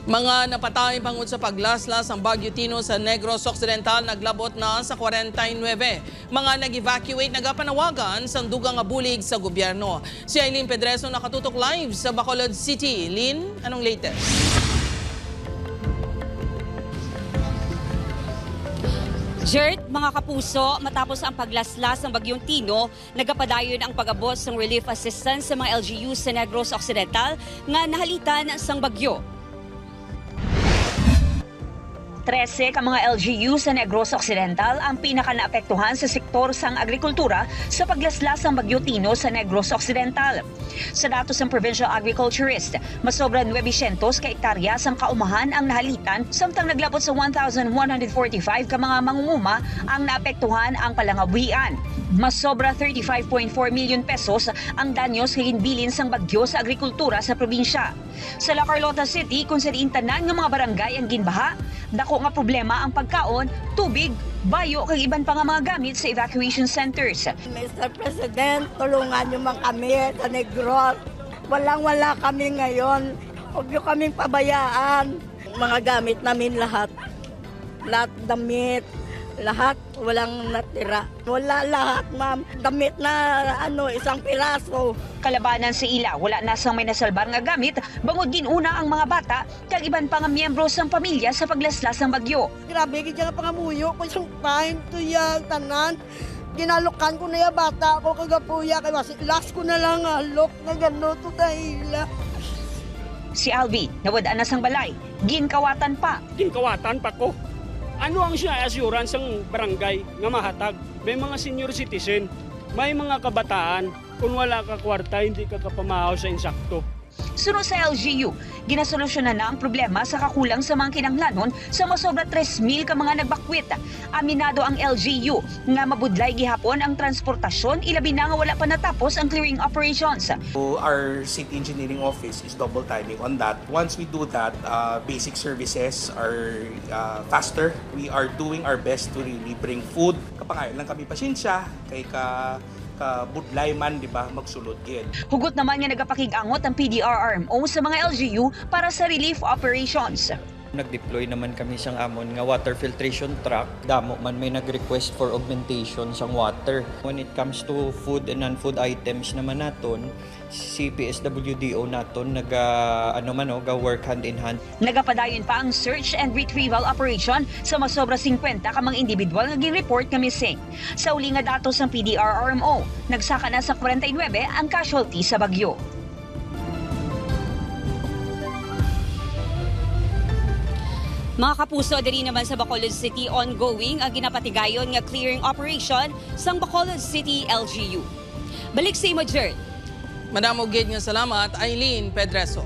Mga napatay bangod sa paglaslas ang Bagyo Tino sa Negros Occidental naglabot na sa 49. Mga nag-evacuate nagapanawagan sa dugang abulig sa gobyerno. Si Aileen Pedreso nakatutok live sa Bacolod City. Lynn, anong latest? Jert, mga kapuso, matapos ang paglaslas ng Bagyong Tino, nagapadayon ang pag-abot ng relief assistance sa mga LGU sa Negros Occidental nga nahalitan sang bagyo. 13 ka mga LGU sa Negros Occidental ang pinaka-naapektuhan sa sektor sang agrikultura sa paglaslas ng Bagyo Tino sa Negros Occidental. Sa datos ng Provincial Agriculturist, masobra 900 ka hektarya sang kaumahan ang nahalitan, samtang naglabot sa 1,145 ka mga mangunguma ang naapektuhan ang palangawian. Masobra 35.4 million pesos ang danyos kay ginbilin sang bagyo sa agrikultura sa probinsya. Sa La Carlota City, kung saan tanan ng mga barangay ang ginbaha, dako nga problema ang pagkaon, tubig, bayo kag iban pa nga mga gamit sa evacuation centers. Mr. President, tulungan niyo man kami sa Negros. Walang-wala kami ngayon. Huwag niyo kaming pabayaan. Mga gamit namin lahat. Lahat damit. Lahat walang natira. Wala lahat, ma'am. Damit na isang piraso. Kalabanan sa ila, wala na sang may nasalbar nga gamit, bangod ginuna ang mga bata kag iban pa nga miyembro sang pamilya sa paglaslas ng bagyo. Grabe, kaya nga pangamuyo ko isang time to yung tanan. Ginalukan ko na yung bata ko kagapuya. Kaya last ko na lang alok na gano'n to dahila. Si Albi, nawadaan na sang balay, ginkawatan pa. Ginkawatan pa ko. Ano ang siya assurance ng barangay nga mahatag? May mga senior citizen, may mga kabataan, kung wala ka kwarta, hindi ka kapamahaw sa insakto. Sunod sa LGU, ginasolusyonan na ang problema sa kakulang sa mga kinahanglanon sa masobra 3,000 ka mga nagbakwit. Aminado ang LGU nga mabudlay gihapon ang transportasyon, ilabi na nga wala pa natapos ang clearing operations. So our city engineering office is double timing on that. Once we do that, basic services are faster. We are doing our best to really bring food. Kapangayon lang kami pasensya kay budlay man, di ba, magsulod gid. Hugot naman nga nagapakig-angot ang PDRRMO sa mga LGU para sa relief operations. Nag-deploy naman kami sang amon nga water filtration truck. Damo man may nag-request for augmentation sang water. When it comes to food and non-food items naman naton, CPSWDO naton ga-work hand in hand. Nagapadayon pa ang search and retrieval operation sa masobra 50 ka mga individual nga gi-report nga missing. Sa uli nga datos ng PDRRMO, nagsaka na sa 49 ang casualty sa bagyo. Mga kapuso, diri naman sa Bacolod City ongoing ang ginapatigayon nga clearing operation sang Bacolod City LGU. Balik sa imo, Jert. Madamo gid nga salamat, Aileen Pedreso.